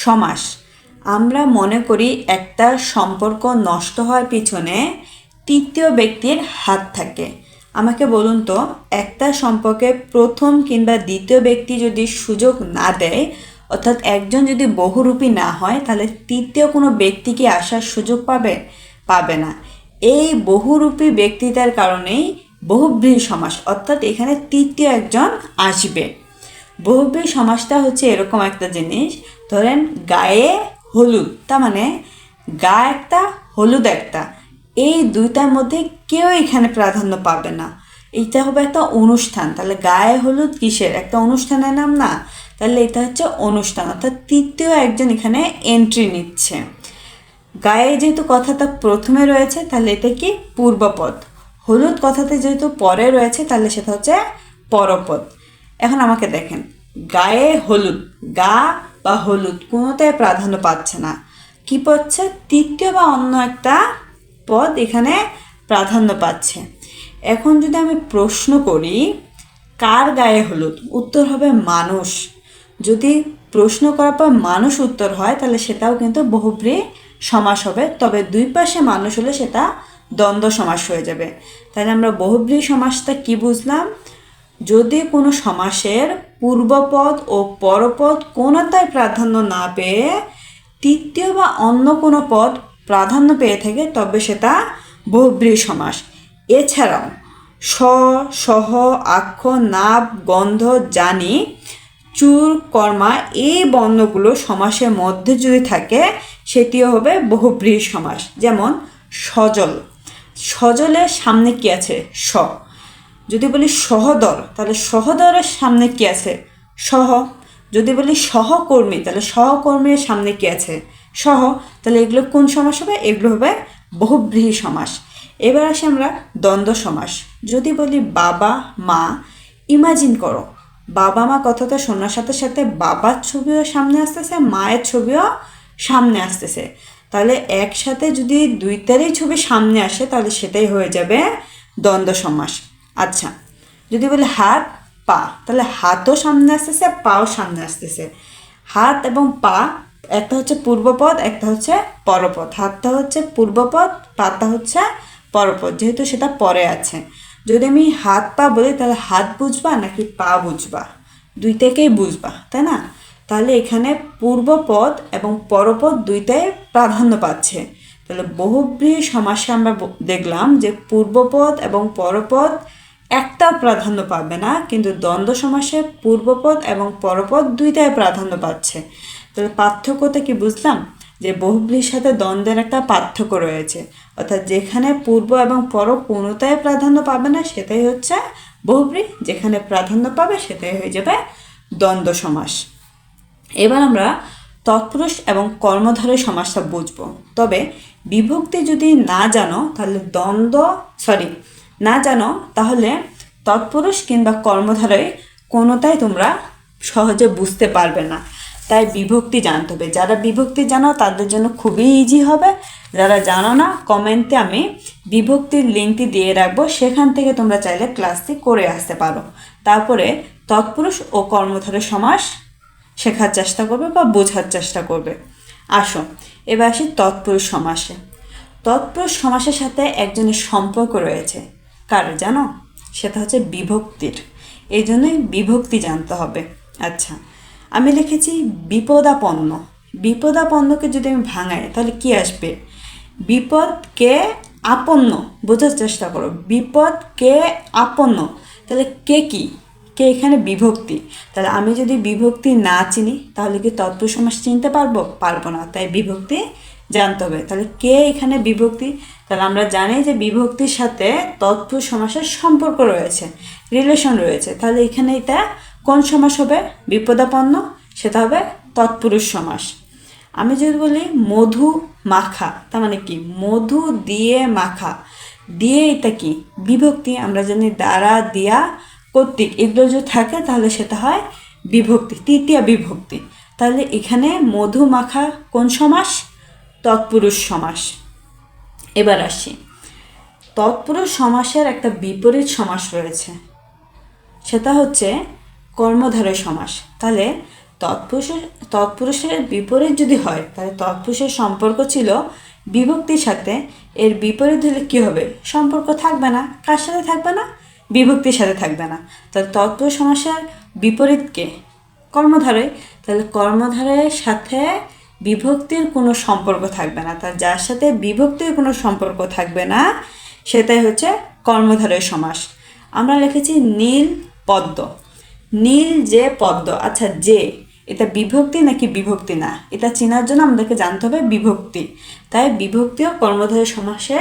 সমাস। আমরা মনে করি একটা সম্পর্ক নষ্ট হওয়ার পিছনে তৃতীয় ব্যক্তির হাত থাকে। আমাকে বলুন তো, একটা সম্পর্কে প্রথম কিংবা দ্বিতীয় ব্যক্তি যদি সুযোগ না দেয়, অর্থাৎ একজন যদি বহুরূপী না হয়, তাহলে তৃতীয় কোনো ব্যক্তি কি আসার সুযোগ পাবে? পাবে না। এই বহুরূপী ব্যক্তিতার কারণেই বহুব্রীহি সমাস, অর্থাৎ এখানে তৃতীয় একজন আসবে। বহুব্রীহি সমাসটা হচ্ছে এরকম একটা জিনিস, ধরেন গায়ে হলুদ, তার মানে গা একটা হলুদ একটা, এই দুইটার মধ্যে কেউ এখানে প্রাধান্য পাবে না। এইটা হবে একটা অনুষ্ঠান। তাহলে গায়ে হলুদ কিসের? একটা অনুষ্ঠানের নাম না? তাহলে এটা হচ্ছে অনুষ্ঠান, অর্থাৎ তৃতীয় একজন এখানে এন্ট্রি নিচ্ছে। গায়ে যেহেতু কথাটা প্রথমে রয়েছে, তাহলে এটা কি? পূর্বপদ। হলুদ কথাতে যেহেতু পরে রয়েছে, তাহলে সেটা হচ্ছে পরপদ। এখন আমাকে দেখেন, গায়ে হলুদ, গা বা হলুদ কোনোটাই প্রাধান্য পাচ্ছে না। কি পাচ্ছে? তৃতীয় বা অন্য একটা পদ এখানে প্রাধান্য পাচ্ছে। এখন যদি আমি প্রশ্ন করি কার গায়ে হলুদ, উত্তর হবে মানুষ। যদি প্রশ্ন করার পর মানুষ উত্তর হয়, তাহলে সেটাও কিন্তু বহুব্রীহি সমাস হবে। তবে দুই পাশে মানুষ হলে সেটা দ্বন্দ্ব সমাস হয়ে যাবে। তাহলে আমরা বহুব্রীহি সমাসটা কি বুঝলাম? যদি কোনো সমাসের পূর্বপদ ও পরপদ কোনোটাই প্রাধান্য না পেয়ে তৃতীয় বা অন্য কোনো পদ প্রাধান্য পেয়ে থাকে, তবে সেটা বহুব্রীহি সমাস। এছাড়াও স, সহ, আক্ষ, নাব, গন্ধ, জানি, চুর, কর্মা এই বর্ণগুলো সমাসের মধ্যে যদি থাকে, সেটিও হবে বহুব্রীহি সমাস। যেমন সজল, সজলের সামনে কি আছে? স। যদি বলি সহদর, তাহলে সহদরের সামনে কি আছে? সহ। যদি বলি সহকর্মী, তাহলে সহকর্মীর সামনে কি আছে? সহ। তাহলে এগুলো কোন সমাস হবে? এগুলো হবে বহুব্রীহি সমাস। এবার আসি আমরা দ্বন্দ্ব সমাস। যদি বলি বাবা মা, ইমাজিন করো বাবা মা কথাটা শোনার সাথে সাথে বাবার ছবিও সামনে আসতেছে, মায়ের ছবিও সামনে আসতেছে। তাহলে একসাথে যদি দুইটারই ছবি সামনে আসে, তাহলে সেটাই হয়ে যাবে দ্বন্দ্ব সমাস। আচ্ছা, যদি বলি হাত পা, তাহলে হাতও সামনে আসতেছে, পাও সামনে আসতেছে। হাত এবং পা, একটা হচ্ছে পূর্বপদ, একটা হচ্ছে পরপদ। হাতটা হচ্ছে পূর্বপদ, পাটা হচ্ছে পরপদ, যেহেতু সেটা পরে আছে। যদি আমি হাত পা বলি, তাহলে হাত বুঝবা নাকি পা বুঝবা? দুইটাকেই বুঝবা, তাই না? তাহলে এখানে পূর্বপদ এবং পরপদ দুইটাই প্রাধান্য পাচ্ছে। তাহলে বহুব্রীহি সমাসে আমরা দেখলাম যে পূর্বপদ এবং পরপদ একটা প্রাধান্য পাবে না, কিন্তু দ্বন্দ্ব সমাসে পূর্বপদ এবং পরপদ দুইটাই প্রাধান্য পাচ্ছে। তাহলে পার্থক্যটা কি বুঝলাম? যে বহুব্রীহির সাথে দ্বন্দ্বের একটা পার্থক্য রয়েছে, অর্থাৎ যেখানে পূর্ব এবং পর কোনোটাই প্রাধান্য পাবে না, সেটাই হচ্ছে বহুব্রীহি। যেখানে প্রাধান্য পাবে, সেটাই হয়ে যাবে দ্বন্দ্ব সমাস। এবার আমরা তৎপুরুষ এবং কর্মধারয় সমাসটা বুঝব। তবে বিভক্তি যদি না জানো, তাহলে না জানো, তাহলে তৎপুরুষ কিংবা কর্মধারয় কোনোটাই তোমরা সহজে বুঝতে পারবে না। তাই বিভক্তি জানতে হবে। যারা বিভক্তি জানো তাদের জন্য খুবই ইজি হবে। যারা জানো না, কমেন্টে আমি বিভক্তির লিঙ্কটি দিয়ে রাখবো, সেখান থেকে তোমরা চাইলে ক্লাসটি করে আসতে পারো। তারপরে তৎপুরুষ ও কর্মধারয় সমাস শেখার চেষ্টা করবে বা বোঝার চেষ্টা করবে। আসো এবার আসি তৎপুরুষ সমাসে। তৎপুরুষ সমাসের সাথে একজনের সম্পর্ক রয়েছে। কার জানো? সেটা হচ্ছে বিভক্তির। এই জন্যই বিভক্তি জানতে হবে। আচ্ছা, আমি লিখেছি বিপদাপন্ন। বিপদাপন্নকে যদি আমি ভাঙাই, তাহলে কি আসবে? বিপদকে আপন্ন, বোঝার চেষ্টা করো। বিপদকে আপন্ন, তাহলে কে কি? কে এখানে বিভক্তি। তাহলে আমি যদি বিভক্তি না চিনি, তাহলে কি তৎপুরুষ সমাস চিনতে পারবো না। তাই বিভক্তি জানতে হবে। তাহলে কে এখানে বিভক্তি? তাহলে আমরা জানি যে বিভক্তির সাথে তৎপুরুষ সমাসের সম্পর্ক রয়েছে, রিলেশন রয়েছে। তাহলে এখানে এটা কোন সমাস হবে? বিপদাপন্ন, সেটা হবে তৎপুরুষ সমাস। আমি যদি বলি মধু মাখা, তার মানে কি? মধু দিয়ে মাখা, দিয়ে এটা কি? বিভক্তি। আমরা জানি দ্বারা, দিয়া, কর্তৃক এগুলো যদি থাকে, তাহলে সেটা হয় বিভক্তি, তৃতীয় বিভক্তি। তাহলে এখানে মধু মাখা কোন সমাস? তৎপুরুষ সমাস। এবার আসি, তৎপুরুষ সমাসের একটা বিপরীত সমাস রয়েছে, সেটা হচ্ছে কর্মধারয় সমাস। তাহলে তৎপুরুষের বিপরীত যদি হয় তাহলে তৎপুরুষের সম্পর্ক ছিল বিভক্তির সাথে, এর বিপরীত হলে কী হবে? সম্পর্ক থাকবে না। কার সাথে থাকবে না? বিভক্তির সাথে থাকবে না। তাহলে তৎপুরুষ সমাসের বিপরীতকে কর্মধারয়, তাহলে কর্মধারয়ের সাথে বিভক্তির কোনো সম্পর্ক থাকবে না। তার যার সাথে বিভক্তির কোনো সম্পর্ক থাকবে না সেটাই হচ্ছে কর্মধারয় সমাস। আমরা লিখেছি নীল পদ্ম। নীল যে পদ্ম, আচ্ছা যে এটা বিভক্তি নাকি বিভক্তি না, এটা চেনার জন্য আমাদেরকে জানতে হবে বিভক্তি। তাই বিভক্তিও কর্মধারয় সমাসে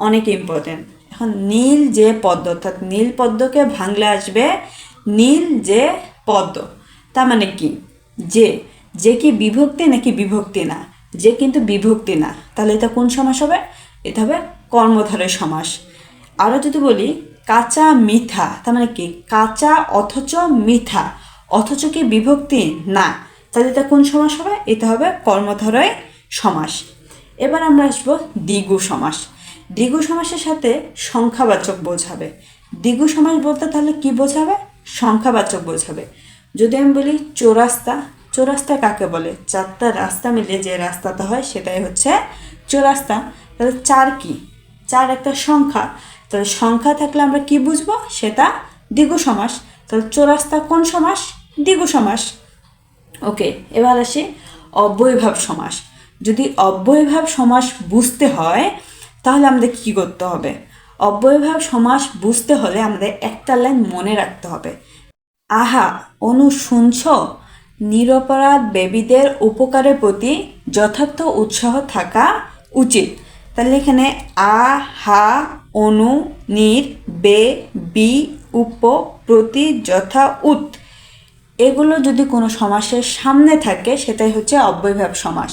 অনেক ইম্পর্টেন্ট। এখন নীল যে পদ্ম, অর্থাৎ নীল পদ্মকে ভাঙলে আসবে নীল যে পদ্ম। তার মানে কি? যে কি বিভক্তি নাকি বিভক্তি না? যে কিন্তু বিভক্তি না, তাহলে এটা কোন সমাস হবে? এটা হবে কর্মধারয় সমাস। আরও যদি বলি কাঁচা মিঠা, তার মানে কি? কাঁচা অথচ মিঠা, অথচ কি বিভক্তি না, তাহলে এটা কোন সমাস হবে? এটা হবে কর্মধারয় সমাস। এবার আমরা আসবো দ্বিগু সমাস। দ্বিগু সমাসের সাথে সংখ্যাবাচক বোঝাবে। দ্বিগু সমাস বলতে তাহলে কি বোঝাবে? সংখ্যাবাচক বোঝাবে। যদি আমি বলি চৌরাস্তা, চৌরাস্তা কাকে বলে? চারটা রাস্তা মিলে যে রাস্তাটা হয় সেটাই হচ্ছে চৌরাস্তা। তাহলে চার কি? চার একটা সংখ্যা, তাহলে সংখ্যা থাকলে আমরা কি বুঝবো? সেটা দ্বিগু সমাস। তাহলে চৌরাস্তা কোন সমাস? দ্বিগু সমাস। ওকে, এবার আসি অব্যয়ভাব সমাস। যদি অব্যয়ভাব সমাস বুঝতে হয় তাহলে আমাদের কী করতে হবে? অব্যয়ভাব সমাস বুঝতে হলে আমাদের একটা লাইন মনে রাখতে হবে। আহা অনু শুনছ, নিরপরাধ বেবীদের উপকারের প্রতি যথার্থ উৎসাহ থাকা উচিত। তাহলে এখানে আ হা অনু নির বে বি উপ প্রতি যথা উত, এগুলো যদি কোনো সমাসের সামনে থাকে সেটাই হচ্ছে অব্যয়ভাব সমাস।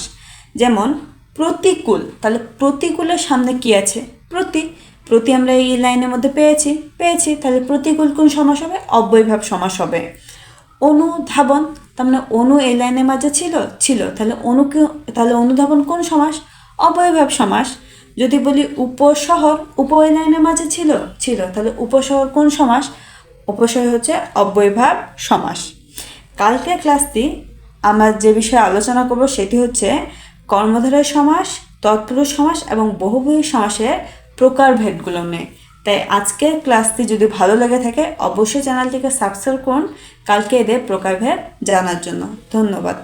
যেমন প্রতিকূল, তাহলে প্রতিকূলের সামনে কি আছে? প্রতি। প্রতি আমরা এই লাইনের মধ্যে পেয়েছি, তাহলে প্রতিকূল কোন সমাস হবে? অব্যয়ভাব সমাস হবে। অনুধাবন, তার মানে অনু এই লাইনের মাঝে ছিল, তাহলে অনুধাবন কোন সমাস? অব্যয়ভাব সমাস। যদি বলি উপশহর, উপ এই লাইনের মাঝে ছিল, তাহলে উপশহর কোন সমাস? উপশহর হচ্ছে অব্যয়ভাব সমাস। কালকের ক্লাসটি আমরা যে বিষয়ে আলোচনা করব সেটি হচ্ছে কর্মধারয় সমাস, তৎপুরুষ সমাস এবং বহুব্রীহি সমাসের প্রকারভেদগুলো নিয়ে। তাই আজকের ক্লাসটি যদি ভালো লেগে থাকে অবশ্যই চ্যানেলটিকে সাবস্ক্রাইব করুন কালকে এদের প্রকারভেদ জানার জন্য। ধন্যবাদ।